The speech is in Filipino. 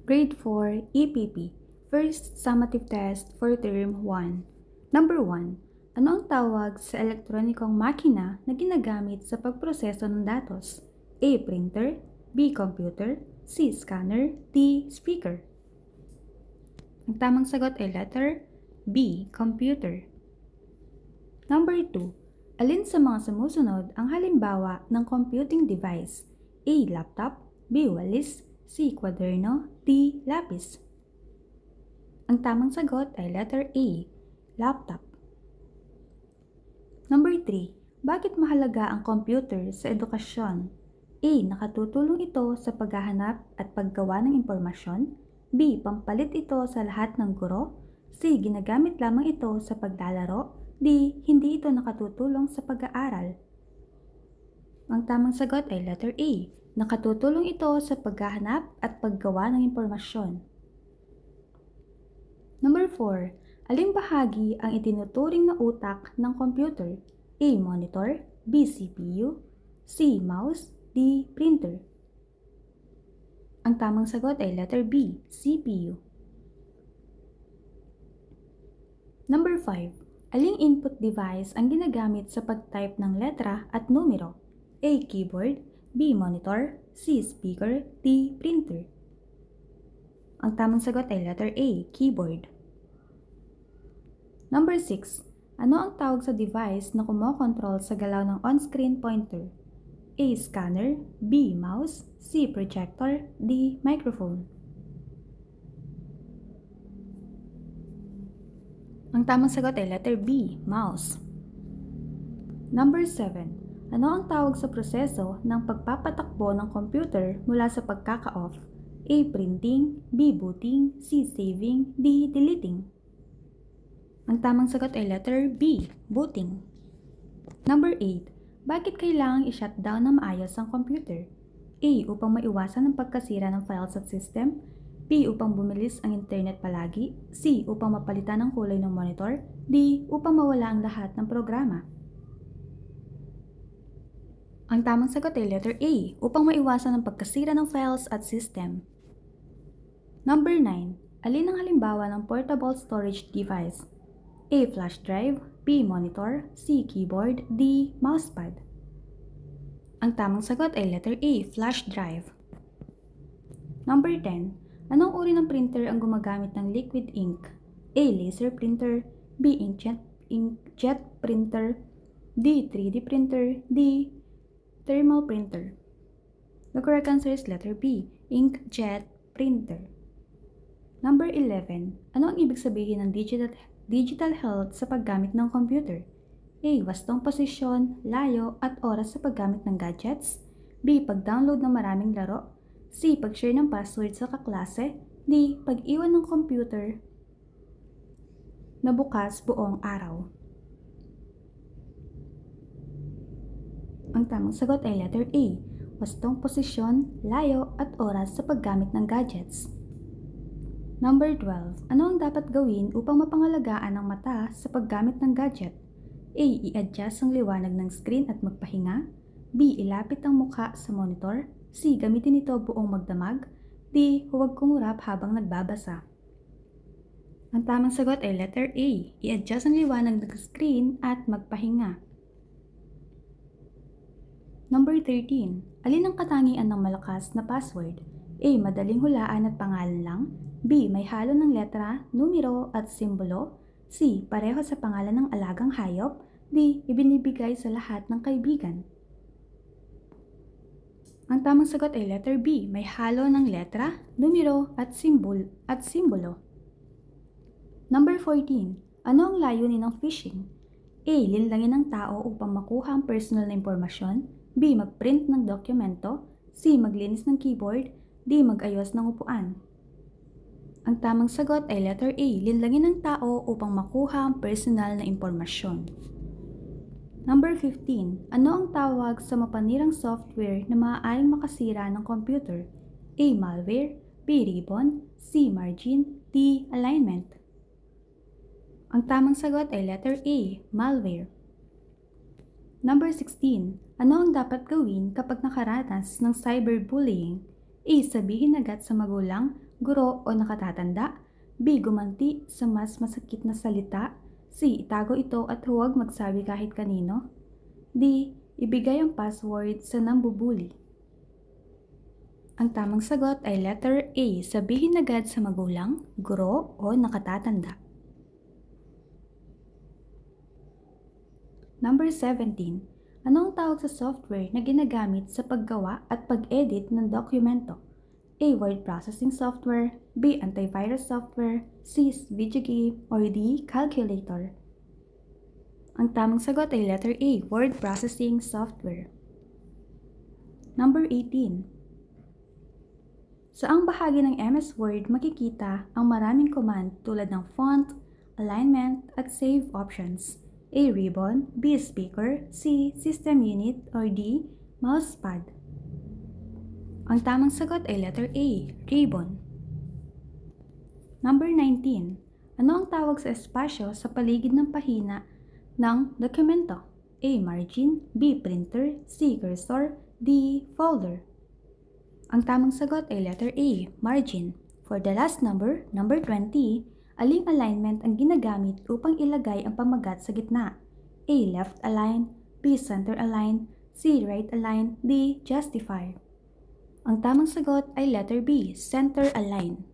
Grade 4 EPP, First Summative Test for Term 1. Number 1. Ano ang tawag sa elektronikong makina na ginagamit sa pagproseso ng datos? A. Printer, B. Computer, C. Scanner, D. Speaker. Ang tamang sagot ay letter B. Computer. Number 2. Alin sa mga sumusunod ang halimbawa ng computing device? A. Laptop, B. Walis, C. Kwaderno, D. Lapis. Ang tamang sagot ay letter A. Laptop. Number 3. Bakit mahalaga ang computer sa edukasyon? A. Nakatutulong ito sa paghahanap at paggawa ng impormasyon. B. Pampalit ito sa lahat ng guro. C. Ginagamit lamang ito sa paglalaro. D. Hindi ito nakatutulong sa pag-aaral. Ang tamang sagot ay letter A. Nakatutulong ito sa paghahanap at paggawa ng impormasyon. Number 4. Aling bahagi ang itinuturing na utak ng computer? A. Monitor, B. CPU, C. Mouse, D. Printer. Ang tamang sagot ay letter B. CPU. Number 5. Aling input device ang ginagamit sa pag-type ng letra at numero? A. Keyboard, B. Monitor, C. Speaker, D. Printer. Ang tamang sagot ay letter A. Keyboard. Number 6. Ano ang tawag sa device na kumokontrol sa galaw ng on-screen pointer? A. Scanner, B. Mouse, C. Projector, D. Microphone. Ang tamang sagot ay letter B. Mouse. Number 7. Ano ang tawag sa proseso ng pagpapatakbo ng computer mula sa pagkaka-off? A. Printing, B. Booting, C. Saving, D. Deleting. Ang tamang sagot ay letter B. Booting. Number 8. Bakit kailangang i-shutdown na maayos ang computer? A. Upang maiwasan ang pagkasira ng files at system. B. Upang bumilis ang internet palagi. C. Upang mapalitan ang kulay ng monitor. D. Upang mawala ang lahat ng programa. Ang tamang sagot ay letter A. Upang maiwasan ang pagkasira ng files at system. Number 9. Alin ang halimbawa ng portable storage device? A. Flash drive, B. Monitor, C. Keyboard, D. Mousepad. Ang tamang sagot ay letter A. Flash drive. Number 10. Anong uri ng printer ang gumagamit ng liquid ink? A. Laser printer, B. Inkjet printer, D. 3D printer, D. Thermal printer. The correct answer is letter B. Inkjet printer. Number 11. Ano ang ibig sabihin ng digital health sa paggamit ng computer? A. Wastong posisyon, layo, at oras sa paggamit ng gadgets. B. Pag-download ng maraming laro. C. Pag-share ng password sa kaklase. D. Pag-iwan ng computer na bukas buong araw. Ang tamang sagot ay letter A. Wastong posisyon, layo, at oras sa paggamit ng gadgets. Number 12. Ano ang dapat gawin upang mapangalagaan ang mata sa paggamit ng gadget? A. I-adjust ang liwanag ng screen at magpahinga. B. Ilapit ang mukha sa monitor. C. Gamitin ito buong magdamag. D. Huwag kumurap habang nagbabasa. Ang tamang sagot ay letter A. I-adjust ang liwanag ng screen at magpahinga. Number 13. Alin ang katangian ng malakas na password? A. Madaling hulaan at pangalan lang. B. May halo ng letra, numero at simbolo. C. Pareho sa pangalan ng alagang hayop. D. Ibinibigay sa lahat ng kaibigan. Ang tamang sagot ay letter B. May halo ng letra, numero at simbolo. Number 14. Ano ang layunin ng phishing? A. Linlangin ng tao upang makuha ang personal na impormasyon. B. Magprint ng dokumento. C. Maglinis ng keyboard. D. Mag-ayos ng upuan. Ang tamang sagot ay letter A. Linlangin ng tao upang makuha ang personal na impormasyon. Number 15. Ano ang tawag sa mapanirang software na maaaring makasira ng computer? A. Malware, B. Ribbon, C. Margin, D. Alignment. Ang tamang sagot ay letter A. Malware. Number 16. Ano ang dapat gawin kapag nakaranas ng cyberbullying? A. Sabihin agad sa magulang, guro o nakatatanda. B. Gumanti sa mas masakit na salita. C. Itago ito at huwag magsabi kahit kanino. D. Ibigay ang password sa nambubuli. Ang tamang sagot ay letter A. Sabihin agad sa magulang, guro o nakatatanda. Number 17. Ano ang tawag sa software na ginagamit sa paggawa at pag-edit ng dokumento? A. Word processing software. B. Antivirus software. C. Video game. Or D. Calculator. Ang tamang sagot ay letter A. Word processing software. Number 18. Saang bahagi ng MS Word makikita ang maraming command tulad ng font, alignment, at save options? A. Ribbon. B. Speaker. C. System unit. Or D. Mousepad. Ang tamang sagot ay letter A. Ribbon. Number 19. Ano ang tawag sa espasyo sa paligid ng pahina ng dokumento? A. Margin. B. Printer. C. Cursor. D. Folder. Ang tamang sagot ay letter A. Margin. For the last number, number 20, aling alignment ang ginagamit upang ilagay ang pamagat sa gitna? A. Left align. B. Center align. C. Right align. D. Justify. Ang tamang sagot ay letter B. Center align.